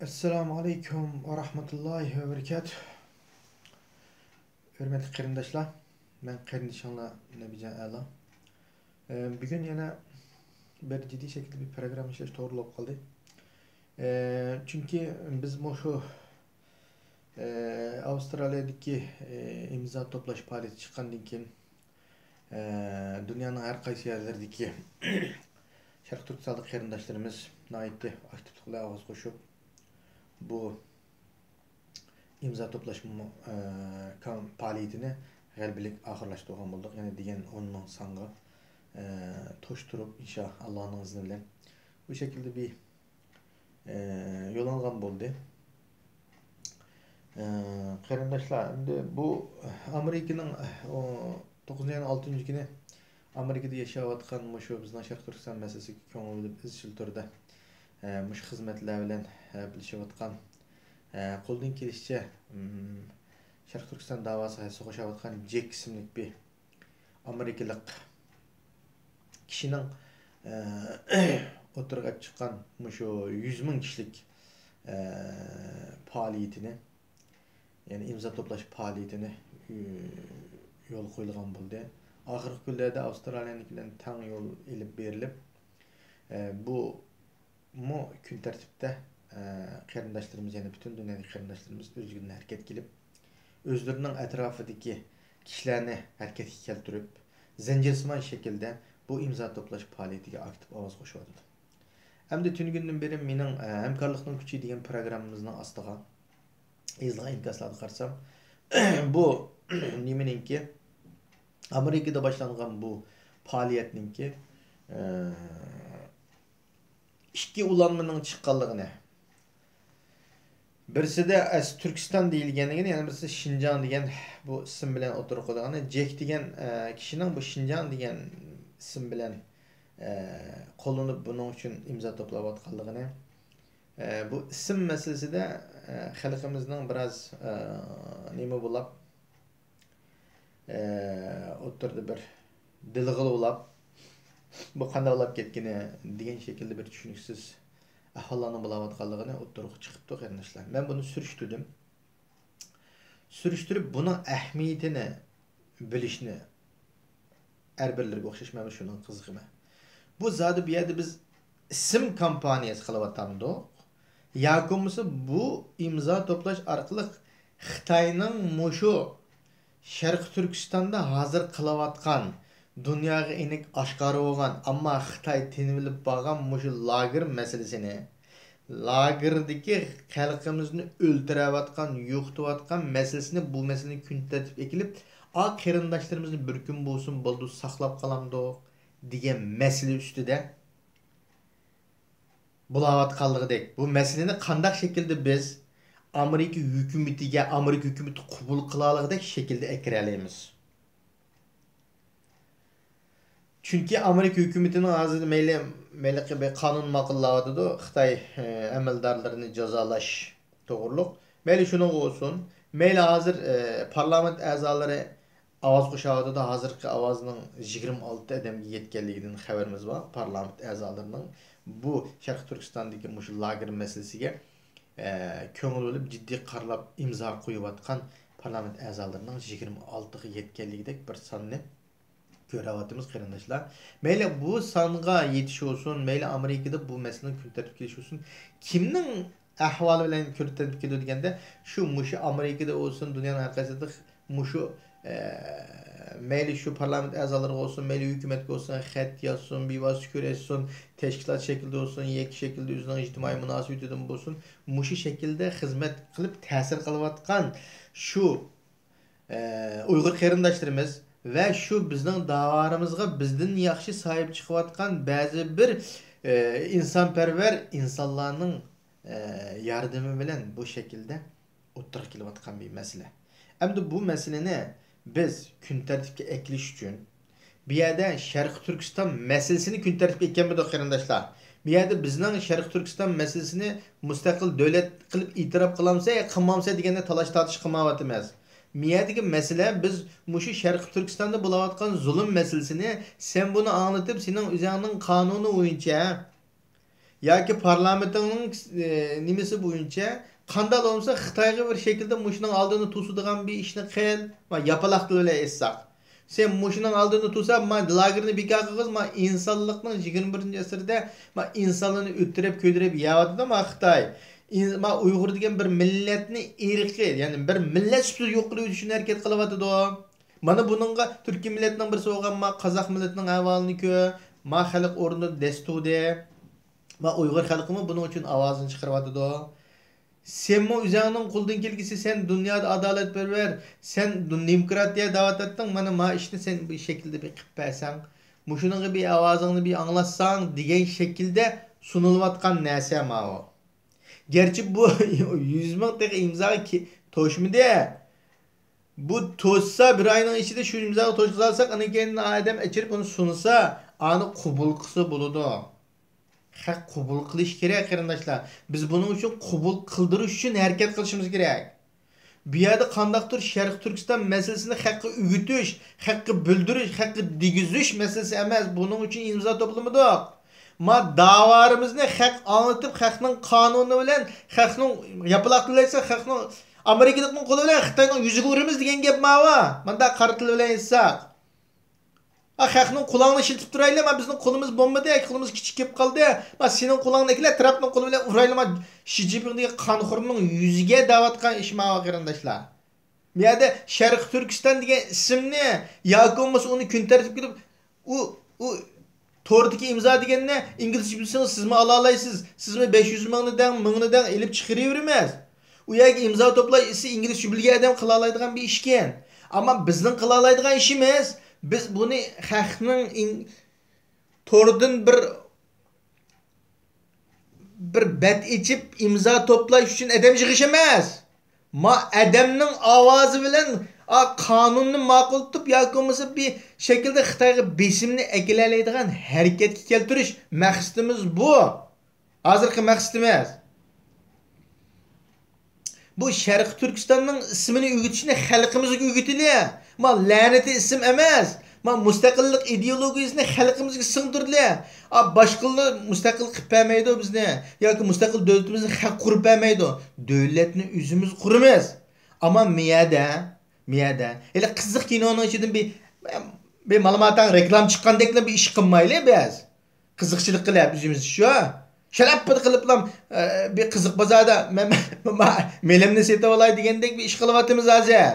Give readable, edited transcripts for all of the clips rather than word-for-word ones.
Assalamu alaikum wa rahmatullahi wa barakatuh. Hürmetli qarindoshlar, men qarindishinglar Nabijan A'lo. Bugun yana bir jiddiy shaklda bir program ishlash to'g'ri bo'lib qoldi. Chunki biz shu Avstraliyadagi imzo to'plash faoliyati chiqqandan keyin dunyoning har qaysi yerlaridagi Sharq Turkistonlik qarindoshlarimiz nihoyatda aktiv ovoz qo'shib bu imza to'plash faoliyatini g'albilik oxirlashtirgan bo'ldik. Ya'ni degan 10 ming songa to'shtirib inshaalloh Allohning izni bilan bu şekilde bir yo'l olgan bo'ldi. Qarindoshlar, endi bu Amerikaning 9-6 kuni Amerikada yashayotgan shu bizning Sharq Turkiston masalasiga ko'ngil bilib izchil turda mush xizmatlar bilan bilishayotgan qo'ldan kelishicha Sharq Turkiston davosiga qo'shayotgan Jack ismli bir amerikalik kishining o'tirg'a chiqqan shu 100 ming kishilik faoliyatini, ya'ni imzo to'plash faoliyatini yo'l qo'yilgan bo'ldi. Oxirgi kunlarda Avstraliyanikidan tang yo'l ilib berilib, bu kun tartibda qarindoshlarimiz, ya'ni butun dunyodagi qarindoshlarimiz o'zlaridan harakat qilib, o'zlarining atrofidagi kishilarni harakatga keltirib, zanjirsimon shaklda bu imzo to'plash faoliyatiga aktiv ovoz qo'shyapti. Hamda tungundan beri mening hamkorlikning kuchi degan programmamizning ostiga yozilgan inkaslarni qarasam, bu nimaninki Amerikada boshlangan bu faoliyatninki ikki ulanmaning chiqqanligini, birisida Turkiston deyilganligini, yana birisi Şinjan degan bu ism bilan o'tirib qo'yilgan. Jack degan kishining bu Şinjan degan ism bilan qo'llanib buning uchun imzo to'playotganligini, bu ism masalasida xalqimizning biroz nima bo'lib o'tirdi, bir dilg'il bo'lib bu qanday bo'lib ketgani degan shaklda bir tushuniksiz ahvollarni bo'layotganligini o'tirib chiqibdi qarindoshlar. Men buni surishtirib buning ahamiyatini bilishni har birlariga o'xshash men shuning qiziqman. Bu zodi bu yerda biz ism kompaniyasi qilyapmiz. Yoki bu imzo to'plash orqali Xitoyning mushu Sharq Turkistonda hozir qilayotgan, dunyoga aniq oshkora bo'lgan, ammo Xitoy tinilib bo'lgan mushu lager masalasini, lagerdagi xalqimizni o'ltirayotgan, yo'qotayotgan masalasini, bu masalani kun tartibga kelib, qarindoshlarimizni bir kun bo'lsin bo'ldi saqlab qolamdiq degan masala ustida bo'layotganligidek, bu masalani qanday shaklda biz Amerika hukumati qabul qilaligidek shaklda akiralaymiz. Chunki Amerika hukumatining hozir mayli bir qonun ma'qullavyotdi, Xitoy amaldorlarini jazolash to'g'riliq. Mayli shuning olsun, mayli hozir parlament a'zolari ovoz qo'shyapti, hozirgi ovozning 26 odamga yetganligidan xabarimiz bor. Parlament a'zolarining bu Sharq Turkistondagi mush lager masalasiga ko'ngil bo'lib jiddiy qarlab imzo qo'yayotgan parlament a'zolarining 26 ga yetganligidek bir sonni ko'ryapmiz qarindoshlar. Mayli bu songa yetish olsun, mayli Amerikada bu masalani kun tartibga kelish olsun, kimning ahvoli bilan kun tartibga keladi deganda, shu mushu Amerikada olsun, dunyoning har qaysida mushu mayli shu parlament a'zolari olsun, mayli hukumatga olsun, xat yozsin, bevosita ko'rishsin, tashkilot shaklida olsun, yakki shaklda o'zining ijtimoiy munosabatidan bo'lsin, mushu shaklda xizmat qilib ta'sir qilayotgan shu Uyg'ur qarindoshlarimiz va shu bizning davorimizga bizdan yaxshi sahib chiqayotgan ba'zi bir insonparvar insonlarning yordami bilan bu shaklda o'tirib kelayotgan bir masala. Endi bu masalani biz kun tartibga eklish uchun bu yerda Sharq Turkiston masalasini kun tartibga ekkanmiz qarindoshlar. Bu yerda bizning Sharq Turkiston masalasini mustaqil davlat qilib e'tirof qilamsa, qilmamsa deganda talash tortish qilmayapmiz. Bu yerdagi masala biz mushu Sharq Turkistonda bo'layotgan zulm masalasini sen buni anlatib, sening o'zingning qonuni bo'yicha yoki parlamentning nimasi bo'yicha qanday bo'lsa Xitoyga bir shaklda mushuning oldini to'sadigan bir ishni qil va yapaloq bilan aytsak. Sen mushuning oldini to'sab, ma lagerni bekor qilg'iz, ma insonlikning 21-asrda ma insonlarni o'tirib, ko'dirib yeyotdi ma Xitoy. Ma Uyg'ur degan bir millatni irqi, ya'ni bir millat sifatida yo'q qilib o'tishni harakat qilyotdi. Mana buningga Turkiy millatining bir so'g'an ma Qozoq millatining ahvolini ko'r, ma xalq o'rnida dastudi, ma Uyg'ur xalqimi buning uchun ovozini chiqaryotdi. Senmi o'zingning qo'ldan kelgisi sen dunyoda adolatparvar, sen demokratiya da'vat etding, mana ma ishni sen bu shaklda bir qilib bersang, mushuninga bir ovozingni bir anglatsang degan shaklda sunilayotgan narsa ma o. Gerçi bu 100 ming tane imzo to'shmidi. Bu to'ssa bir oyning ichida shu imzoni to'shqizalsak, ana keyin odam ichirib uni sunsa, ani qabul qilsa bo'ladi. Haq qabul qilish kerak qarindoshlar. Biz buning uchun qabul qildirish uchun harakat qilishimiz kerak. Bu yerda qandaqdir Sharq Turkiston masalasini haqqa o'g'itish, haqqa bildirish, haqqa degizish masalasi emas. Buning uchun imzo to'plamidik. Ma davarimizni haq anlatib, haqning qonuni bilan, haqning yapılaqlaysa, haqning Amerikaning qo'li bilan Xitoyning yuziga uramiz degan gap ma'va. Manda qaratil bilan aytsak. Haqning qulog'ini shiltib turayli, ma bizning qo'limiz bo'lmadi, qo'limiz kichik kelib qoldi. Ma sening qo'lingdagilar Trumpning qo'li bilan urayli, ma Xi Jinping degan qonxo'rning yuziga da'vatgan ish ma'va qarindoshlar. Bu yerda Sharq Turkiston degan ismni yoki bo'lmasa uni kun tartib qilib u Tordaki imza deganni inglizcha bilsangiz sizmi ola olaysiz? Sizmi 500 mingdan elib chiqaraveramiz. U yerga imzo to'plash isi inglizcha bilgan odam qila oladigan bir ish ekan. Ammo bizning qila oladigan ishimiz, biz buni xalqning Tordin bir bet içip imzo to'plash uchun odam yig'ish emas. Ma odamning ovozi bilan qonunni ma'qul tutib yoki bo'lmasa bir shaklda Xitoyga besimni egilalaydigan harakatga keltirish maqsadimiz bu. Hozirgi maqsadimiz. Bu Sharq Turkistonning ismini o'g'itishni xalqimizga o'g'itili. Ma la'nati ism emas. Ma mustaqillik ideologiyasini xalqimizga singdirdi. Boshqalar mustaqil qilib bermaydi bizni yoki mustaqil davlatimizni haq qurib bermaydi. Davlatni o'zimiz quramiz. Ammo miyada ele qiziq kinoning ichidan bir ma'lumotdan reklam chiqqandekla bir ish qilmaylik biz. Qiziqchilik qilib o'zimiz shu. Sharappat qiliblam bir qiziq bozorda melimni setib olay degandek bir ish qilyapmiz hozir.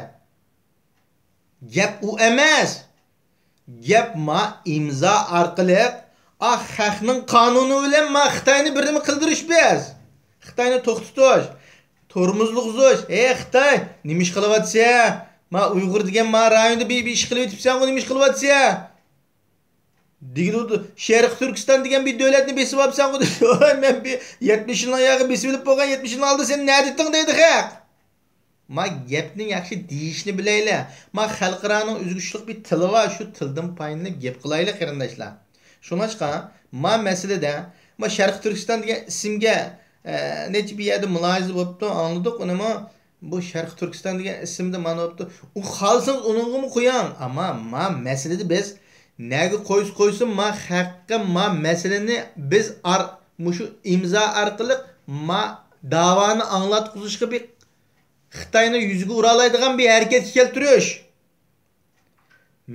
Gap u emas. Gap ma imzo orqali xalqning qonuni bilan ma Xitoyni birnima qildirish biz. Xitoyni to'xtatish, tormozliqzish. Xitoy, nima ish qilyapsa? Ma Uyg'ur degan ma rayonda bir ish qilib o'tibsan, uni nima ish qilyapsa? Digildi Sharq Turkiston degan bir davlatni besib olibsan, men bir 70 yilning oyog'i besib olib bo'lgan 70 yilning oldida sen nima deding deydi xalq. Ma gapni yaxshi deyishni bilaylik. Ma xalqaroning o'zguchlik bir tili va shu tildan foydalanib gap qilaylik qarindoshlar. Shuningcha ma masalada ma Sharq Turkiston degan ismga necha bir yerda mulohaza bo'libdi, anladik uni. Bu Sharq Turkiston degan ismda mana bo'libdi. U xalsangiz uningga qo'ying, ammo ma masalada biz nega qo'ysin ma haqqa ma masalani biz mushu imzo orqali ma davoni anglatqizishga bir Xitoyni yuziga ura oladigan bir harakatga keltirish.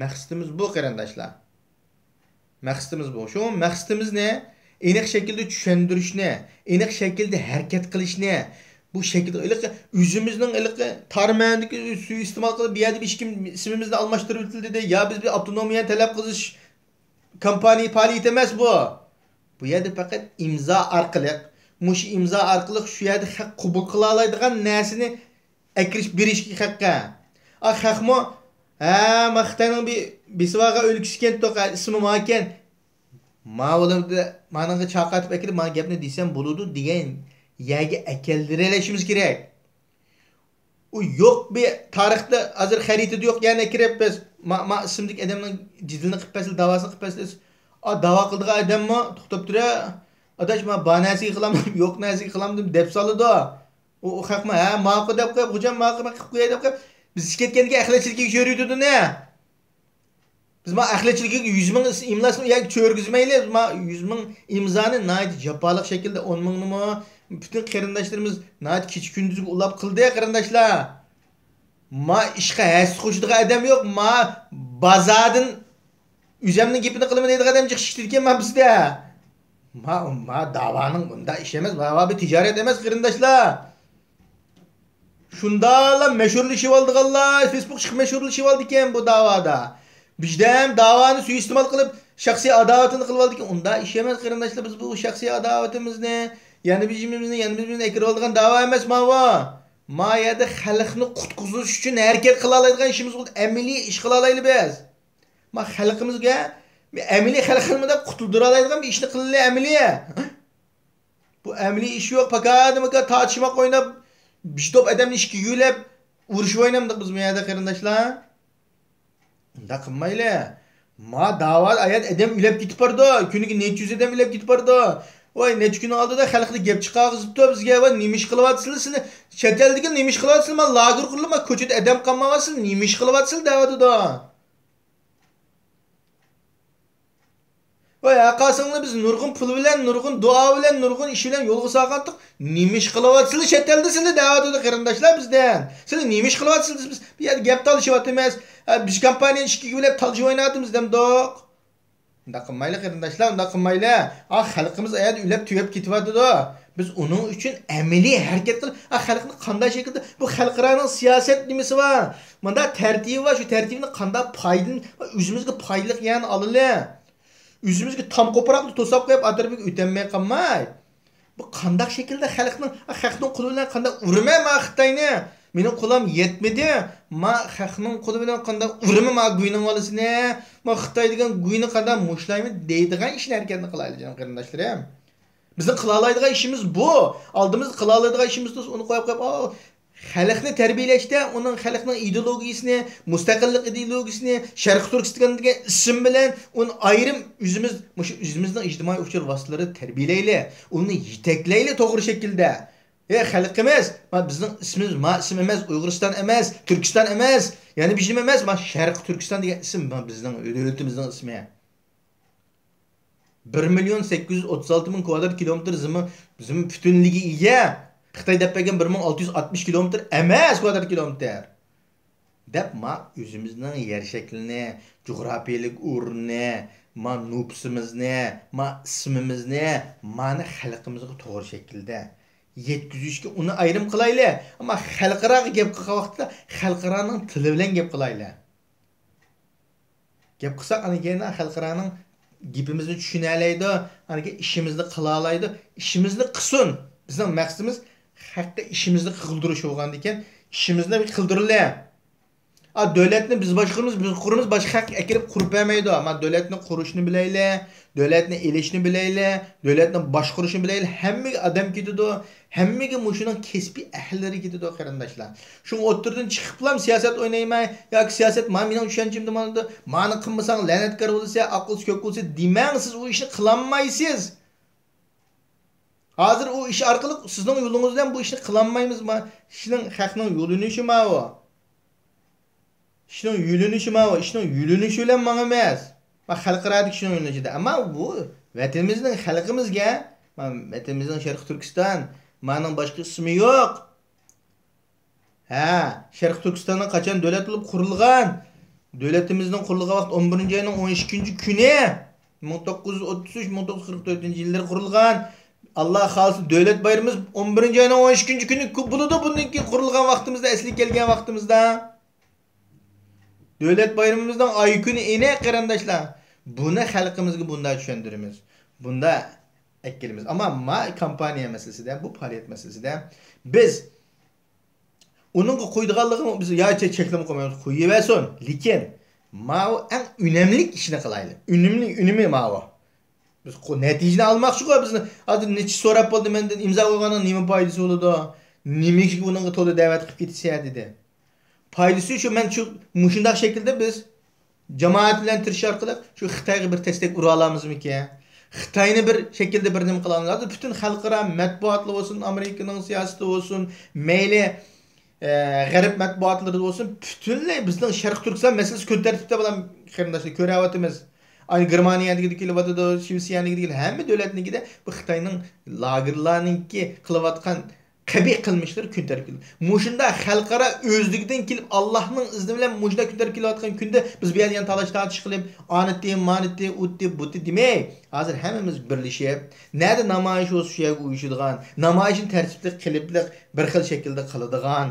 Maqsadimiz bu qarindoshlar. Maqsadimiz bu. Shu maqsadimizni aniq shaklda tushuntirishni, aniq shaklda harakat qilishni, bu shaklda o'zimizning tarmandagi suv iste'mol qilib, bu yerda hech kim ismimizni almashtirib o'tildi de, yo biz bir avtonomiyani talab qilish kompaniya faoliyati emas bu. Bu yerda faqat imzo orqali, mush imzo orqali shu yerda haq qabul qila oladigan narsani akirish berishga haqqa. Haqmo ma Xitoyning bir Bisvaga o'lkisi ekan to'qa ismi ma ekan. Ma ularda menga chaqatib akirib, men gapni desam bo'ladi degan yerga akeldirishimiz kerak. U yo'q bir tarixda hozir xaritada yo'q, yana kirib biz ma ismlik odamning jidilni qilib pasl davosini qilib pasl. Davo qildigan odammi to'xtab tura. Adash men banasi qilaman, yo'q narsa qilaman deb soladi. U haqma ma'qul deb qo'yib, hujam ma'qul qilib qo'yadi deb qo'yib. Biz ketganiga axlatchilikka yo'riydi-da. Biz ma ahlichiligiga 100 ming imlasini yoki cho'rgizmaylik. Ma 100 ming imzoni nayt japoliq shaklda 10 mingnimi bütün qarindoshlarimiz nayt kecha kunduzga ulab qildi qarindoshlar. Ma ishqa has qo'shdigan odam yo'q. Ma bozordan o'zimning gapini qilaman deydigan odam chiqishdi ekan ma bizda. Ma da'voning bunda ish emas, va bir tijorat emas qarindoshlar. Shundala mashhurlashib oldiganlar, Facebook chiqib mashhurlashib oldi ekan bu da'voda. Bizdem davani suiiste'mol qilib shaxsiy adovatini qilib oldik. Unda ish emas qarindoshlar, biz bu shaxsiy adovatimizni, yani bizimizni ekirib oldigan da'vo emas mava. Ma yerda xalqni qutqizish uchun harakat qila oladigan ishimiz bo'ldi. Amaliy ish qila olaylik biz. Ma xalqimizga amaliy xalqni deb qutuldira oladigan bir ishni qilaylik amaliy. Bu amaliy ish yo'q, faqat tartishmoq o'ynab, bijdop odamni ishga yo'lab urush o'ynamdik biz bu yerda qarindoshlar. Unda qilmayli. Ma da'vat ayat adam ulab ketib bordi. Kuniga necha yuz odam ulab ketib bordi. Voy necha kun oldida xalqni gap chiqarg'izibdi bizga. Va nima ish qilyapsizlar sizni? Chet eldagi nima ish qilyapsizlar? Men lager qurdim, ko'chada odam qolmayapsiz. Nima ish qilyapsizlar da'vatida? Voy aqasingni biz nurg'un pul bilan, nurg'un duo bilan, nurg'un ish bilan yo'lga solgandik. Nima ish qilyapsizlar chet elda sizlar da'vatida qarindoshlar bizdan? Sizlar nima ish qilyapsizlar? Biz bu yerda gap talashyapmiz. Biz kompaniya ishkiga bilib talishib o'ynayapmiz demdoq. Unda qilmayli qarindoshlar, unda qilmayli. Xalqimiz ayat ulab tuyab ketyapti-da. Biz uning uchun amaliy harakat qilib, xalqni qanday shaklda bu xalqaro siyosat nimasi bor? Bunda tartibi va shu tartibni qanday foydani o'zimizga foydali yana olaylik. O'zimizga tom qo'piraqni to'sab qo'yib atrofga o'tolmay qolmay. Bu qanday shaklda xalqning qo'li bilan qanday urmayman Xitoyni? Mening qo'lim yetmedi. Ma xalqning qo'li bilan qanday urmayman guyning olisini? Ma Xitoy degan guyni qanday mushlaymi deydigan ishni harakatni qilaylik janob qarindoshlarim. Bizning qila oladigan ishimiz bu. Oldimizda qila oladigan ishimiz uni qo'yib xalqni tarbiyalashda uning xalqning ideologiyasini, mustaqillik ideologiyasini, Sharq Turkiston degan ism bilan uni ayrim o'zimizning ijtimoiy uchur vositalari tarbiyalaylik, uni yetaklaylik to'g'ri shaklda. Xalqimiz, bizning ismimiz ism emas, Uyg'uriston emas, Turkiston emas, ya'ni bizim emas, Sharq Turkiston degan ism bizning davlatimizning ismi. 1.836.000 kvadrat kilometr bizim butunligi ega. Xitoy deb bergan 1660 kilometr emas kvadrat kilometr. Deb o'zimizning yer shaklini, jo'grafiyalik o'rnini, nupsimizni, ismimizni, mani xalqimizga to'g'ri shaklda yetkazishga uni ayrim qilaylik. Ammo xalqaro gap qilgan vaqtda xalqaroning tili bilan gap qilaylik. Gap qilsak, ana xalqaroning gapimizni tushuna oladi, ana ishimizni qila oladi, ishimizni qilsin. Bizning maqsadimiz haqqa ishimizni qildirish bo'lgan ekan, ishimizni qildiriladi. Davlatni biz qurimiz boshqa haq akirib qurib bermaydi. Ama davlatni qurishni bilaylik, davlatni elishni bilaylik, davlatni boshqarishni bilaylik. Hammaga odam ketadi, hammaga mushuning kasbiy ahllari ketadi qarindoshlar. Shu o'tirdan chiqib ham siyosat o'ynayman yoki siyosat mening tushunchimda mani qilmasang la'natkor bo'lsa, aqlsiz ko'p bo'lsa demang, siz u ishni qilolmaysiz. Hozir u ish orqali sizning yo'lingizdan bu ishni qilolmaymiz. Ishning haqning yo'linishi ma'vo. Ishning yo'linishi bilan menga emas. Men xalqarolik ishning yo'linishida. Ammo bu vatanimizning xalqimizga, vatanimizning Sharq Turkiston, mening boshqa ismi yo'q. Sharq Turkistonning qachon davlat bo'lib qurilgan? Davlatimizning qurilgan vaqt 11-oyning 12-kuni 1933-1944-yillarda qurilgan. Allah xalsı devlet bayramımız 11-oyning 12-kuni bo'ladi. Bundan keyin qurilgan vaqtimizda, asli kelgan vaqtimizda devlet bayramımızdan ay kuni ene qarindoshlar. Buni xalqimizga bunday tushundiramiz. Bunda ekkilimiz. Ama kompaniya masalasida, bu faoliyat masalasida biz uningga qo'ydiganligini biz cheklab qo'ymaymiz. Qo'yaversin, lekin eng önemli ishni qilaylik. Unumi ma'vo. Biz natijani almoqchi-ku bizni. Hozir necha so'rab bo'ldi mendan imzo qo'yganing nima foydasi bo'ladi? Nimaga bunga to'la da'vat qilib ketishsa dedi. Foydasi shu, men shu mushundaq shaklda biz jamoat bilan tirish orqali shu Xitoyga bir testak ura olamizmi-ki? Xitoyni bir shaklda bir nima qila olamiz. Butun xalqaro matbuotlar bo'lsin, Amerikaning siyosati bo'lsin, mayli g'arb matbuotlarida bo'lsin, butunlay bizning Sharq Turkiston masalasi kun tartibda bilan qarindoshlar ko'ryapmiz. Aynı Germaniyaniki kelyapti, Shvetsiyaniki hamma davlatnikida bu Xitoyning lagerlarninki qilayotgan qabiy qilmishlar kun tartibda. Mushunda xalqaro o'zligidan kelib Allohning izni bilan mushunda kun tartibda kelayotgan kunda biz bu yerdan talash tortish qilib, aniti, maniti, utti, butti demay, hozir hammamiz birlashib, nada namoyish o'sha yerga uyushadigan, namoyishni tartibli qiliblik bir xil shaklda qiladigan.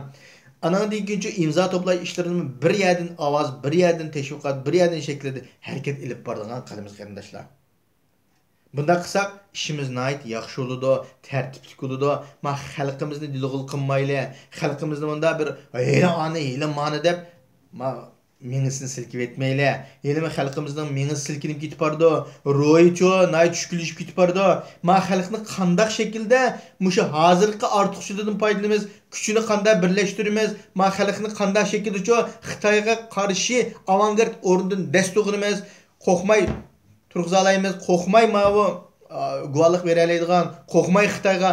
Anandan keyin imzo to'plash ishlarini bir yerdan ovoz, bir yerdan tashviqot, bir yerdan shaklida harakat ilib boradigan qilamiz qarindoshlar. Bunda qilsak ishimiz nihoyat yaxshi bo'ladi, tartibli bo'ladi. Ma xalqimizni dilg'ul qilmayli, xalqimizni bunda bir heyla mani deb ma mengisini silkib etmayli. Yelimi xalqimizning mengisi silkinib ketib bordi, ro'yicho nihoyat tushkulishib ketib bordi. Ma xalqni qanday shaklda mushu hozirgi ortiqchilikdan foydalanamiz, kuchini qanday birlashtiramiz, ma xalqni qanday shaklda Xitoyga qarshi avangard o'rnidan dastog'imiz, qo'rqmay turg'izalaymiz, qo'rqmay bu guvohlik bera oladigan, qo'rqmay Xitoyga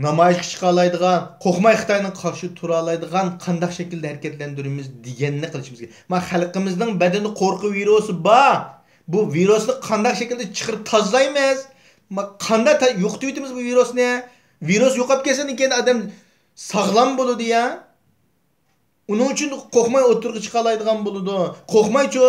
namoyish chiqa oladigan, qo'rqmay Xitoyning qarshi tura oladigan qanday shaklda harakatlantiramiz deganni qilishimiz kerak. Ma xalqimizning badanida qo'rquv virusi bor. Bu virusni qanday shaklda chiqarib tozalaymiz? Ma qanday yo'qotib etamiz bu virusni? Virus yo'qolib ketsa keyin odam sog'lom bo'ladi ya. Uning uchun qo'rqmay o'tirib chiqa oladigan bo'ladi. Qo'rqmaychi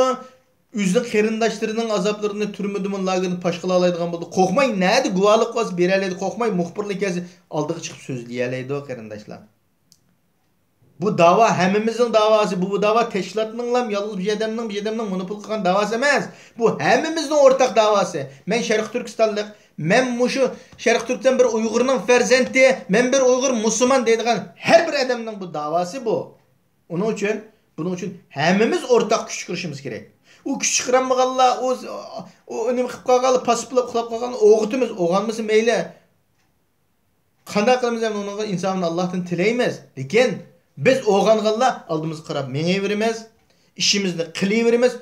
o'zining qarindoshlarining azoblarini turmudimin lagerni pash qila oladigan bo'ldi. Qo'rqmay nadi guvohlik qilib bera oladi, qo'rqmay muxbirlik qilib oldiga chiqib so'zlay oladi qarindoshlar. Bu da'vo hammamizning da'vosi, bu da'vo tashkilotning ham yolg'iz bir odamning monopol qilgan da'vosi emas. Bu hammamizning o'rtaq da'vosi. Men Sharq Turkistonlik, men mushu Sharq Turkiston bir Uyg'urning farzandi, men bir Uyg'ur musulmon deydigan har bir odamning bu da'vosi bu. Buning uchun hammamiz o'rtaq kuch chiqarishimiz kerak. U kuch chiqarmaganlar, o nima qilib qolganlar, pasplab qilib qolgan o'g'itimiz, o'g'anmasa mayli. Qanday qilamiz ham unga insonni Allohdan tilaymiz. Lekin biz o'g'anganlar oldimizga qarab mengaveramiz, ishimizni qilaveramiz.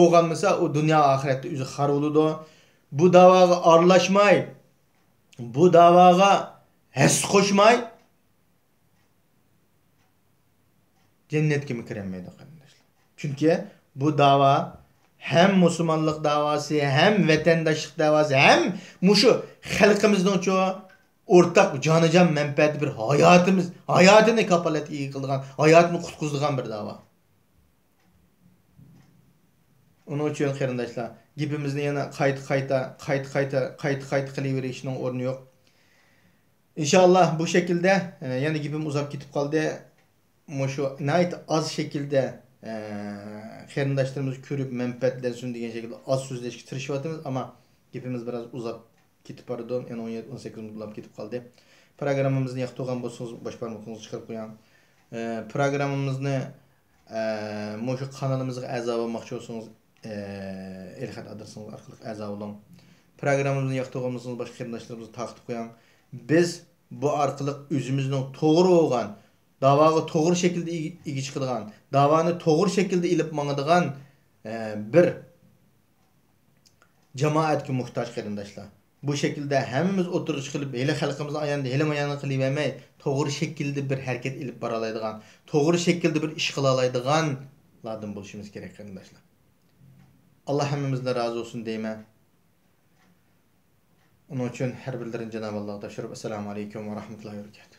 O'g'anmasa u dunyo oxiratda o'zi xor bo'ladi. Bu da'voga aralashmay, bu da'voga has qo'shmay jannatga kirolmaydi qarindoshlar. Chunki bu da'vo hem musulmonlik da'vosi, hem vatandoshlik da'vosi, hem mushu xalqimizning o'rtaq jonajon manfaati bir hayotini kapolatga qilgan, hayotini qutqizgan bir da'vo. Onun uchun qarindoshlar, gapimizni yana qayta qilaverishning o'rni yo'q. İnşallah bu şekilde yani gapim uzab ketib qoldi. Mushu nihoyat az shaklda qarindoshlarimiz ko'rib manfaatlansin degan shaklda az so'zlashga tirishyapmiz, ammo gapimiz biroz uzab ketib bordi. Yani 17-18 minut ketib qoldi. Programmamizni yoqtirgan bo'lsangiz bosh barmoqingizni chiqarib qo'ying. Programmamizni mushu kanalimizga a'zo bo'lmoqchi bo'lsangiz elxat adresingiz orqali a'zo bo'ling. Programmamizni yoqtirgan bo'lsangiz boshqa qarindoshlarimizni taqib qo'ying. Biz bu orqali o'zimizning to'g'ri bo'lgan da'voga to'g'ri shaklda ega chiqadigan, da'voni to'g'ri shaklda ilib mangadigan bir jamoatga muhtoj qarindoshlar. Bu shaklda hammamiz o'tirish qilib, hali xalqimizning ayonida hali mayonni qilib emay, to'g'ri shaklda bir harakat ilib bora oladigan, to'g'ri shaklda bir ish qila oladiganlardan bo'lishimiz kerak qarindoshlar. Alloh hammamizdan rozi bo'lsin deyman. Onun uchun har birlarini Janob Allohga tashirib assalomu alaykum va rahmatullohi va barakatuh.